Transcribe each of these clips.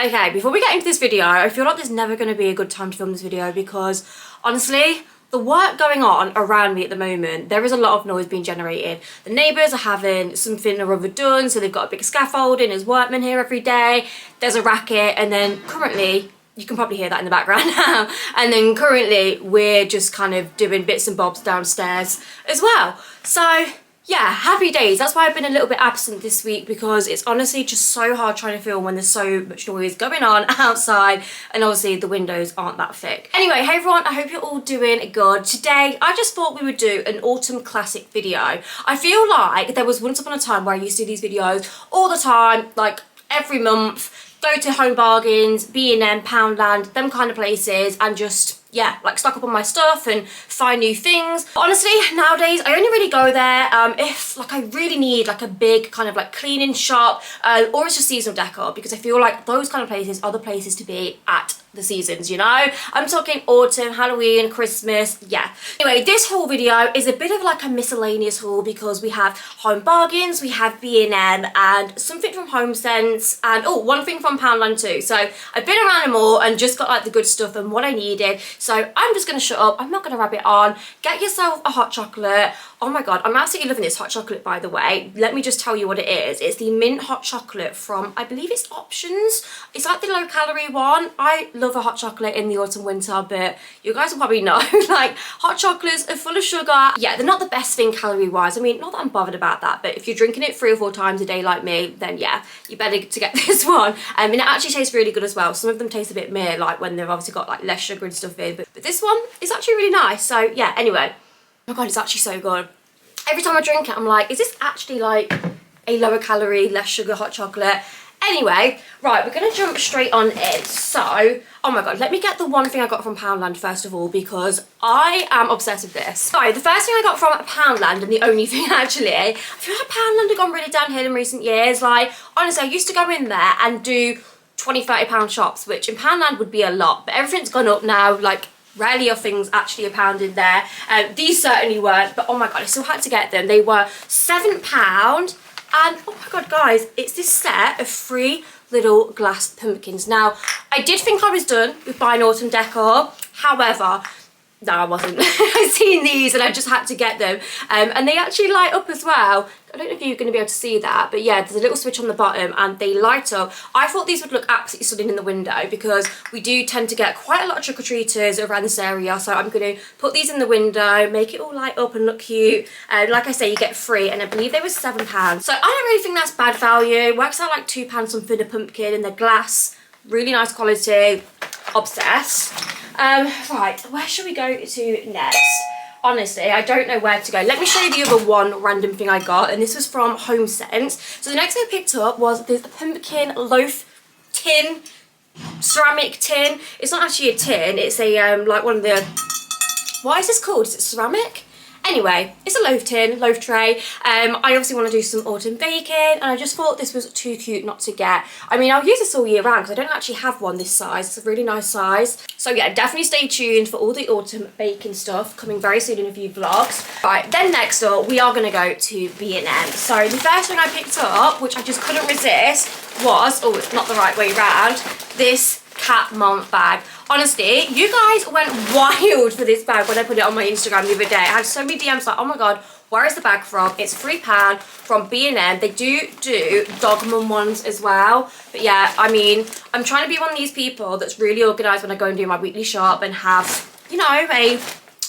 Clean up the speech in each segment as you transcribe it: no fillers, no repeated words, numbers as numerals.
Okay, before we get into this video, I feel like there's never going to be a good time to film this video because honestly, the work going on around me at the moment, there is a lot of noise being generated. The neighbours are having something or other done, so they've got a big scaffolding, there's workmen here every day, there's a racket, and then currently, you can probably hear that in the background now, and then currently we're just kind of doing bits and bobs downstairs as well. So yeah, happy days. That's why I've been a little bit absent this week, because it's honestly just so hard trying to film when there's so much noise going on outside, and obviously the windows aren't that thick. Anyway, hey everyone, I hope you're all doing good. Today, I just thought we would do an autumn classic video. I feel like there was once upon a time where I used to do these videos all the time, like every month, go to Home Bargains, B&M, Poundland, them kind of places, and just, yeah, like stock up on my stuff and find new things. But honestly, nowadays, I only really go there if like I really need like a big kind of like cleaning shop, or it's just seasonal decor, because I feel like those kind of places are the places to be at the seasons, you know? I'm talking autumn, Halloween, Christmas, yeah. Anyway, this haul video is a bit of like a miscellaneous haul because we have Home Bargains, we have B&M, and something from HomeSense, and oh, one thing from Poundland too. So I've been around them all and just got like the good stuff and what I needed. So I'm just gonna shut up, I'm not gonna rab it on. Get yourself a hot chocolate. Oh my god, I'm absolutely loving this hot chocolate, by the way. Let me just tell you what it is. It's the mint hot chocolate from, I believe it's Options. It's like the low calorie one. I love a hot chocolate in the autumn winter, but you guys will probably know like hot chocolates are full of sugar. Yeah, they're not the best thing calorie wise. I mean, not that I'm bothered about that, but if you're drinking it 3 or 4 times a day like me, then yeah, you better to get this one. And it actually tastes really good as well. Some of them taste a bit meh, like when they've obviously got like less sugar and stuff in, but this one is actually really nice. So yeah, anyway, oh my god, it's actually so good. Every time I drink it, I'm like, is this actually like a lower calorie, less sugar hot chocolate? Anyway, right, we're gonna jump straight on in. So, oh my god, let me get the one thing I got from Poundland first of all, because I am obsessed with this. So, the first thing I got from Poundland, and the only thing actually, I feel like Poundland have gone really downhill in recent years. Like, honestly, I used to go in there and do 20, 30 pound shops, which in Poundland would be a lot, but everything's gone up now. Like, rarely are things actually £1 in there. These certainly weren't, but oh my god, I still had to get them. They were £7, and oh my god, guys, it's this set of 3 little glass pumpkins. Now, I did think I was done with buying autumn decor, however, no, I wasn't. I've seen these and I just had to get them, and they actually light up as well. I don't know if you're going to be able to see that, but yeah, there's a little switch on the bottom and they light up. I thought these would look absolutely stunning in the window because we do tend to get quite a lot of trick-or-treaters around this area, so I'm going to put these in the window, make it all light up and look cute. Like I say, you get 3, and I believe they were £7. So I don't really think that's bad value. It works out like £2 something a pumpkin, and they're glass, really nice quality. Obsessed. Right, where should we go to next? Honestly, I don't know where to go. Let me show you the other one random thing I got, and this was from HomeSense. So the next thing I picked up was this pumpkin loaf tin, ceramic tin. It's not actually a tin, it's a like one of the, what is this called? Is it ceramic? Anyway, it's a loaf tin, loaf tray. I obviously want to do some autumn baking, and I just thought this was too cute not to get. I mean, I'll use this all year round because I don't actually have one this size. It's a really nice size. So yeah, definitely stay tuned for all the autumn baking stuff coming very soon in a few vlogs. Right, then next up, we are going to go to B&M. So the first thing I picked up, which I just couldn't resist, was, oh, it's not the right way round, this cat mom bag. Honestly, you guys went wild for this bag when I put it on my Instagram the other day. I had so many DMs like, oh my god, where is the bag from? It's £3 from B&M. They do dog mum ones as well. But yeah, I mean, I'm trying to be one of these people that's really organised when I go and do my weekly shop and have, you know, a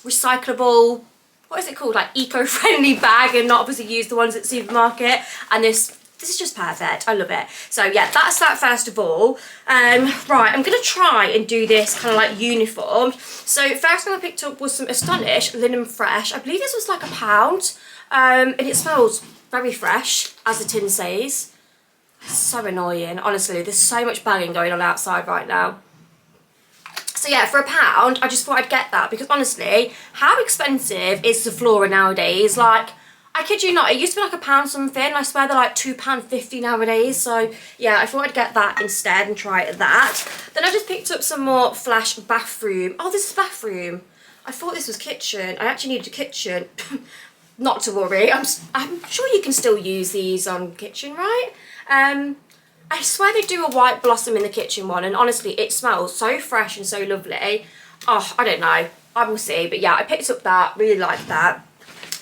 recyclable, what is it called, like eco-friendly bag, and not obviously use the ones at the supermarket. And this is just perfect. I love it. So yeah, that's that first of all. Right, I'm gonna try and do this kind of like uniform. So first thing I picked up was some Astonish Linen Fresh. I believe this was like £1, and it smells very fresh, as the tin says. So annoying, honestly. There's so much banging going on outside right now. So yeah, for £1, I just thought I'd get that because honestly, how expensive is the Flora nowadays? Like, I kid you not, it used to be like £1 something. I swear they're like £2.50 nowadays. So yeah, I thought I'd get that instead and try that. Then I just picked up some more Flash bathroom. Oh, this is bathroom. I thought this was kitchen. I actually needed a kitchen. Not to worry. I'm sure you can still use these on kitchen, right? I swear they do a white blossom in the kitchen one, and honestly it smells so fresh and so lovely. Oh, I don't know, I will see. But yeah, I picked up that, really liked that.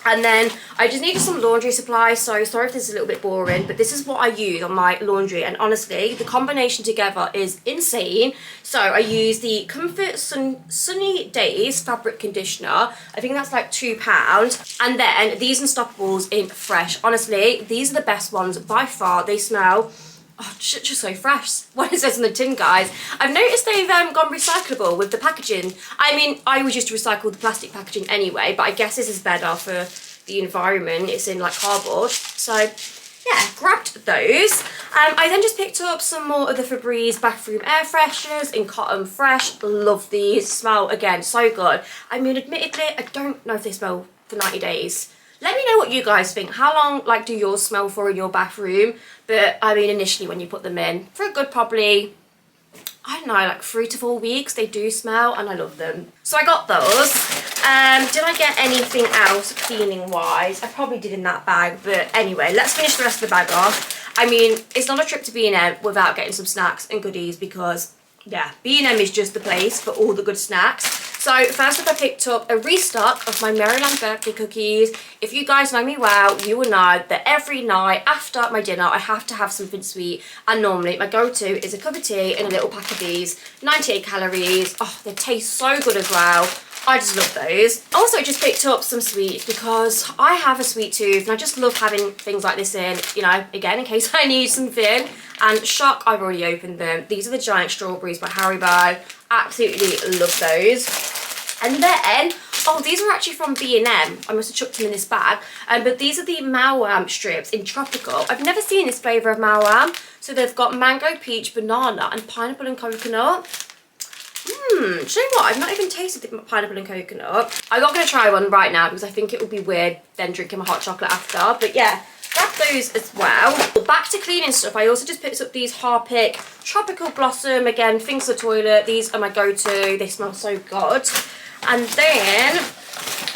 And then I just needed some laundry supplies, so sorry if this is a little bit boring, but this is what I use on my laundry, and honestly the combination together is insane. So I use the Comfort Sunny Days fabric conditioner. I think that's like £2. And then these Unstoppables in Fresh. Honestly, these are the best ones by far. They smell, oh, just so fresh. What it says on the tin, guys. I've noticed they've gone recyclable with the packaging. I mean, I always used to recycle the plastic packaging anyway, but I guess this is better for the environment. It's in like cardboard. So yeah, grabbed those. I then just picked up some more of the Febreze bathroom air fresheners in Cotton Fresh. Love these. Smell, again, so good. I mean, admittedly, I don't know if they smell for 90 days. Let me know what you guys think. How long, like, do yours smell for in your bathroom? But I mean, initially when you put them in, for a good probably, I don't know, like 3 to 4 weeks, they do smell, and I love them. So I got those. Did I get anything else cleaning wise? I probably did in that bag, but anyway, let's finish the rest of the bag off. I mean, it's not a trip to B&M without getting some snacks and goodies, because yeah, B&M is just the place for all the good snacks. So first up, I picked up a restock of my Maryland birthday cookies. If you guys know me well, you will know that every night after my dinner, I have to have something sweet. And normally my go-to is a cup of tea and a little pack of these. 98 calories. Oh, they taste so good as well. I just love those. Also just picked up some sweets because I have a sweet tooth and I just love having things like this in, you know, again, in case I need something. And shock, I've already opened them. These are the giant strawberries by Haribo. Absolutely love those. And then, oh, these are actually from B&M. I must have chucked them in this bag. But these are the Mawam strips in Tropical. I've never seen this flavour of Mawam. So they've got mango, peach, banana and pineapple and coconut. Do you know what? I've not even tasted the pineapple and coconut. I'm not going to try one right now because I think it would be weird then drinking my hot chocolate after. But yeah, grab those as well. Back to cleaning stuff. I also just picked up these Harpic Tropical Blossom. Again, things for the toilet. These are my go-to. They smell so good. And then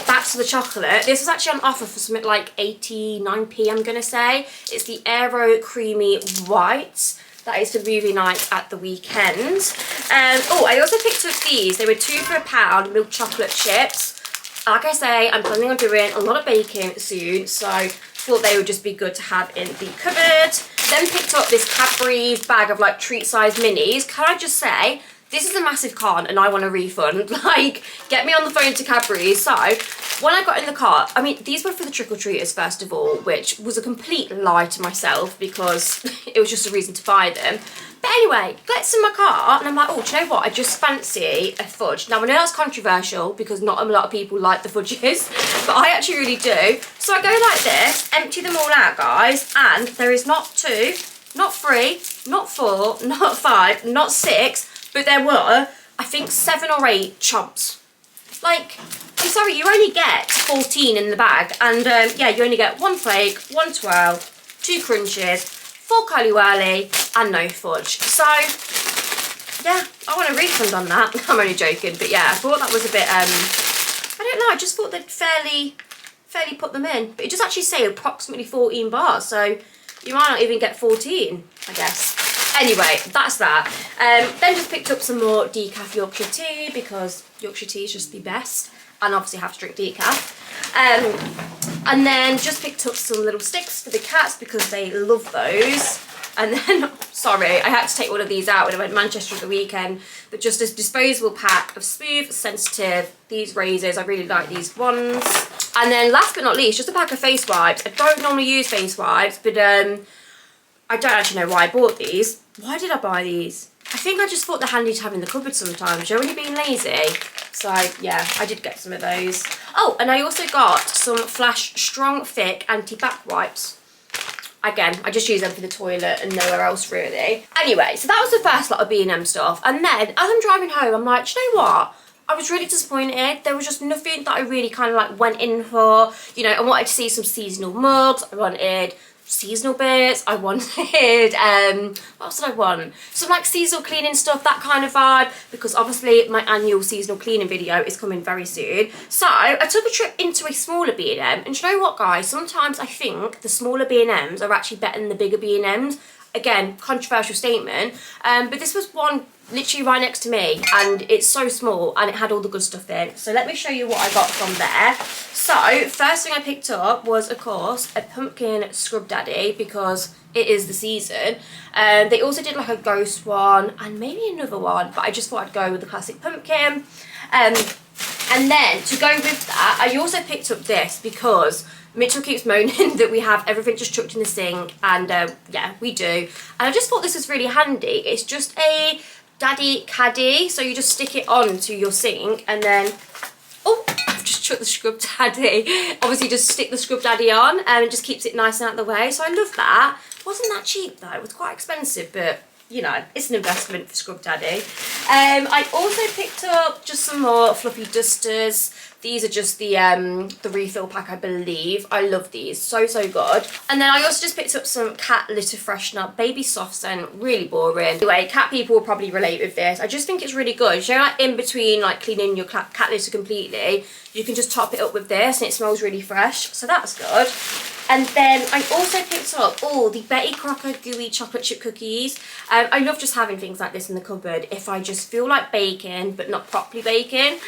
back to the chocolate. This was actually on offer for something like 89p, I'm going to say. It's the Aero Creamy White. That is for movie night at the weekend. Oh, I also picked up these. They were £2 for £1, milk chocolate chips. Like I say, I'm planning on doing a lot of baking soon, so thought they would just be good to have in the cupboard. Then picked up this Cadbury's bag of like treat-sized minis. Can I just say, this is a massive con and I want a refund. Like, get me on the phone to Cadbury's. So, when I got in the car, I mean, these were for the trick-or-treaters first of all, which was a complete lie to myself because it was just a reason to buy them. But anyway, gets in my car and I'm like, oh, do you know what? I just fancy a fudge. Now, I know that's controversial because not a lot of people like the fudges, but I actually really do. So I go like this, empty them all out, guys, and there is not 2, not 3, not 4, not 5, not 6, but there were, I think, 7 or 8 chomps. Like, I'm sorry, you only get 14 in the bag. And yeah, you only get 1 flake, 1 twirl, 2 crunches, 4 curly whirly, and no fudge. So, yeah, I want a refund on that. I'm only joking, but yeah, I thought that was a bit, I don't know, I just thought they'd fairly put them in. But it does actually say approximately 14 bars, so you might not even get 14, I guess. Anyway, that's that. Then just picked up some more decaf Yorkshire tea because Yorkshire tea is just the best, and obviously have to drink decaf. And then just picked up some little sticks for the cats because they love those. And then, sorry, I had to take all of these out when I went to Manchester at the weekend, but just a disposable pack of Smooth Sensitive, these razors, I really like these ones. And then last but not least, just a pack of face wipes. I don't normally use face wipes, but I don't actually know why I bought these. Why did I buy these? I think I just thought they're handy to have in the cupboard sometimes. You're only being lazy. So yeah, I did get some of those. Oh, and I also got some Flash Strong Thick Anti-Back Wipes. Again, I just use them for the toilet and nowhere else really. Anyway, so that was the first lot of B&M stuff. And then as I'm driving home, I'm like, do you know what? I was really disappointed. There was just nothing that I really kind of like went in for. You know, I wanted to see some seasonal mugs. I wanted seasonal bits. I wanted, what else did I want? Some like seasonal cleaning stuff, that kind of vibe, because obviously my annual seasonal cleaning video is coming very soon. So I took a trip into a smaller B&M, and you know what, guys? Sometimes I think the smaller B&Ms are actually better than the bigger B&Ms. Again, controversial statement, but this was one literally right next to me, and it's so small and it had all the good stuff in. So let me show you what I got from there. So first thing I picked up was, of course, a pumpkin scrub daddy, because it is the season. They also did like a ghost one and maybe another one, but I just thought I'd go with the classic pumpkin. And then to go with that, I also picked up this because Mitchell keeps moaning that we have everything just chucked in the sink, and yeah, we do. And I just thought this was really handy. It's just a daddy caddy, so you just stick it onto your sink, and then, oh, I've just chucked the scrub daddy. Obviously just stick the scrub daddy on, and it just keeps it nice and out of the way. So I love that. It wasn't that cheap though, it was quite expensive, but you know, it's an investment for Scrub Daddy. I also picked up just some more fluffy dusters. These are just the refill pack, I believe. I love these, so good. And then I also just picked up some cat litter freshener, baby soft scent, really boring. Anyway, cat people will probably relate with this. I just think it's really good. You know, like in between like cleaning your cat litter completely, you can just top it up with this and it smells really fresh, so that's good. And then I also picked up all the Betty Crocker gooey chocolate chip cookies. I love just having things like this in the cupboard if I just feel like baking but not properly baking.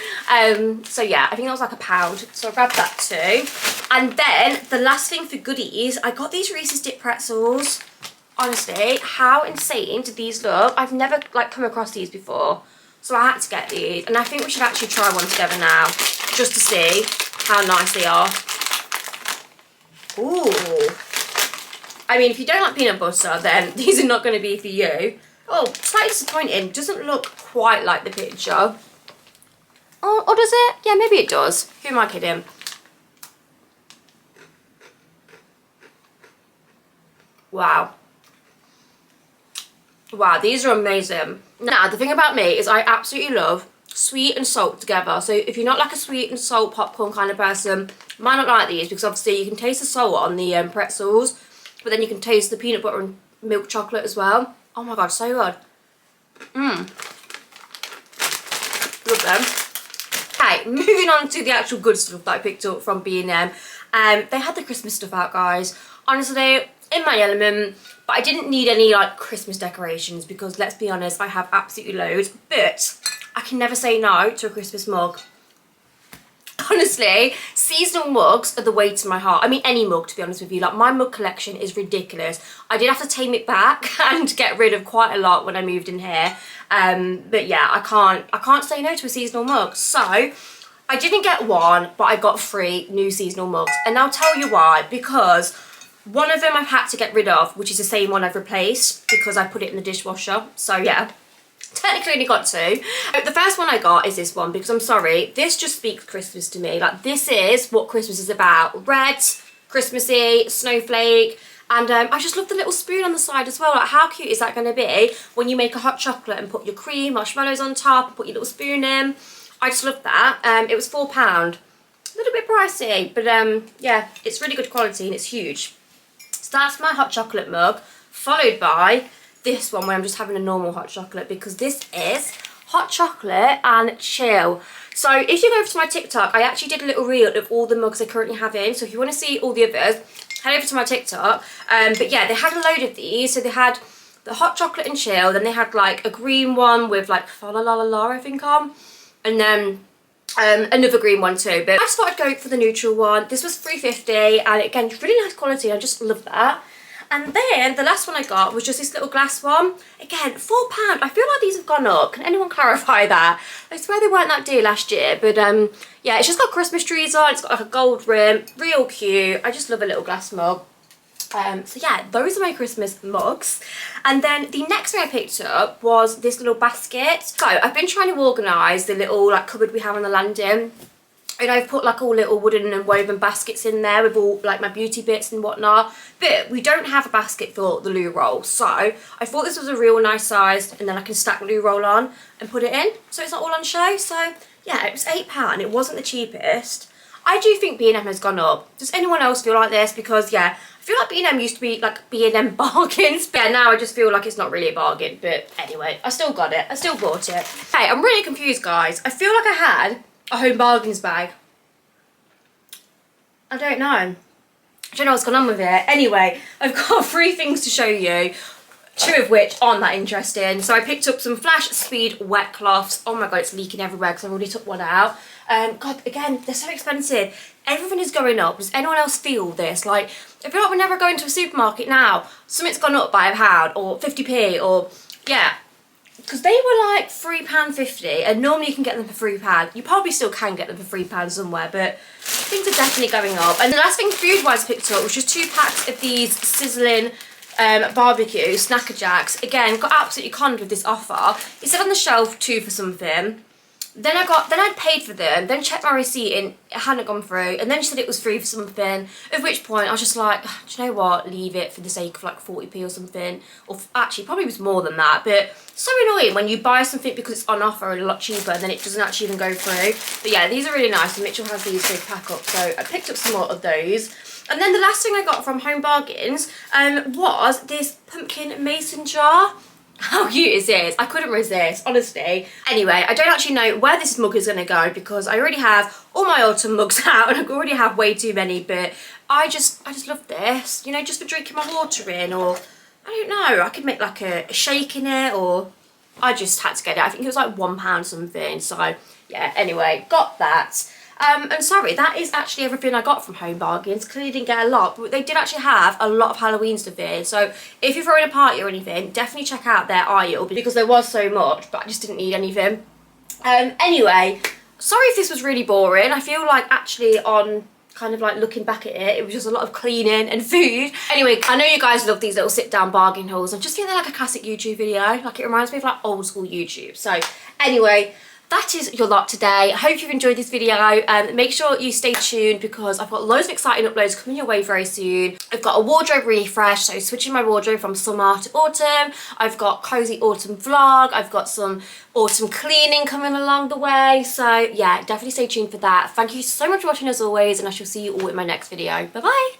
So yeah, I think that was like £1, so I grabbed that too. And then the last thing for goodies, I got these Reese's dip pretzels. Honestly, how insane do these look? I've never like come across these before, so I had to get these, and I think we should actually try one together now just to see how nice they are. Ooh. I mean, if you don't like peanut butter, then these are not going to be for you. Oh, slightly disappointing. Doesn't look quite like the picture. Oh, or does it? Yeah, maybe it does. Who am I kidding? Wow. Wow, these are amazing. Now, the thing about me is I absolutely love sweet and salt together. So if you're not like a sweet and salt popcorn kind of person, might not like these, because obviously you can taste the salt on the pretzels, but then you can taste the peanut butter and milk chocolate as well. Oh my god, so good. Love them. Okay, moving on to the actual good stuff that I picked up from B&M. They had the Christmas stuff out, guys. Honestly, in my element, but I didn't need any like Christmas decorations because, let's be honest, I have absolutely loads, but I can never say no to a Christmas mug. Honestly, seasonal mugs are the way to my heart. I mean, any mug, to be honest with you. Like, my mug collection is ridiculous. I did have to tame it back and get rid of quite a lot when I moved in here. But yeah, I can't say no to a seasonal mug. So I didn't get one, but I got 3 new seasonal mugs, and I'll tell you why. Because one of them I've had to get rid of, which is the same one I've replaced because I put it in the dishwasher. So yeah, technically only got 2. The first one I got is this one, because I'm sorry, this just speaks Christmas to me. Like, this is what Christmas is about. Red, Christmassy, snowflake, and I just love the little spoon on the side as well. Like, how cute is that going to be when you make a hot chocolate and put your cream, marshmallows on top, and put your little spoon in? I just love that. It was £4. A little bit pricey, but yeah, it's really good quality and it's huge. So that's my hot chocolate mug, followed by this one where I'm just having a normal hot chocolate, because this is hot chocolate and chill. So if you go over to my TikTok, I actually did a little reel of all the mugs I currently have in. So if you want to see all the others, head over to my TikTok. But yeah, they had a load of these. So they had the hot chocolate and chill, then they had like a green one with like fa la la la la, I think on, and then another green one too. But I just thought I'd go for the neutral one. This was £3.50, and again, really nice quality. I just love that. And then the last one I got was just this little glass one. Again, £4. I feel like these have gone up. Can anyone clarify that? I swear they weren't that dear last year. But yeah, it's just got Christmas trees on. It's got like a gold rim. Real cute. I just love a little glass mug. So yeah, those are my Christmas mugs. And then the next thing I picked up was this little basket. So I've been trying to organise the little like cupboard we have on the landing. And I've put like all little wooden and woven baskets in there with all like my beauty bits and whatnot. But we don't have a basket for the loo roll. So I thought this was a real nice size, and then I can stack loo roll on and put it in, so it's not all on show. So yeah, it was £8. It wasn't the cheapest. I do think B&M has gone up. Does anyone else feel like this? Because yeah, I feel like B&M used to be like B&M bargains. But yeah, now I just feel like it's not really a bargain. But anyway, I still got it. I still bought it. Hey, I'm really confused, guys. I feel like I had a Home Bargains bag. I don't know. I don't know what's going on with it. Anyway, I've got 3 things to show you. Two of which aren't that interesting. So I picked up some Flash Speed wet cloths. Oh my god, it's leaking everywhere because I already took one out. God, again, they're so expensive. Everything is going up. Does anyone else feel this? Like, I feel like whenever I go into a supermarket now, something's gone up by £1 or 50p or, yeah. Because they were like £3.50 and normally you can get them for £3. You probably still can get them for £3 somewhere, but things are definitely going up. And the last thing food-wise I picked up was just 2 packs of these sizzling barbecue snacker jacks. Again, got absolutely conned with this offer. It said on the shelf 2 for something. Then I'd paid for them, then checked my receipt and it hadn't gone through, and then she said it was 3 for something, at which point I was just like, do you know what, leave it for the sake of like 40p or something, or actually probably was more than that, but so annoying when you buy something because it's on offer a lot cheaper and then it doesn't actually even go through. But yeah, these are really nice, and Mitchell has these big pack up, so I picked up some more of those. And then the last thing I got from Home Bargains was this pumpkin mason jar. How cute is this? I couldn't resist, honestly. Anyway, I don't actually know where this mug is going to go because I already have all my autumn mugs out and I already have way too many, but I just love this, you know, just for drinking my water in, or I don't know, I could make like a shake in it, or I just had to get it. I think it was like £1 something, so yeah, anyway, got that. And sorry, that is actually everything I got from Home Bargains. Clearly didn't get a lot, but they did actually have a lot of Halloween stuff here. So if you're throwing a party or anything, definitely check out their aisle because there was so much, but I just didn't need anything. Anyway, sorry if this was really boring. I feel like actually on kind of like looking back at it, it was just a lot of cleaning and food. Anyway, I know you guys love these little sit down bargain hauls. I just think they're like a classic YouTube video. Like, it reminds me of like old school YouTube. So anyway, that is your lot today. I hope you've enjoyed this video. Make sure you stay tuned because I've got loads of exciting uploads coming your way very soon. I've got a wardrobe refresh, so switching my wardrobe from summer to autumn. I've got cozy autumn vlog. I've got some autumn cleaning coming along the way. So yeah, definitely stay tuned for that. Thank you so much for watching as always, and I shall see you all in my next video. Bye bye.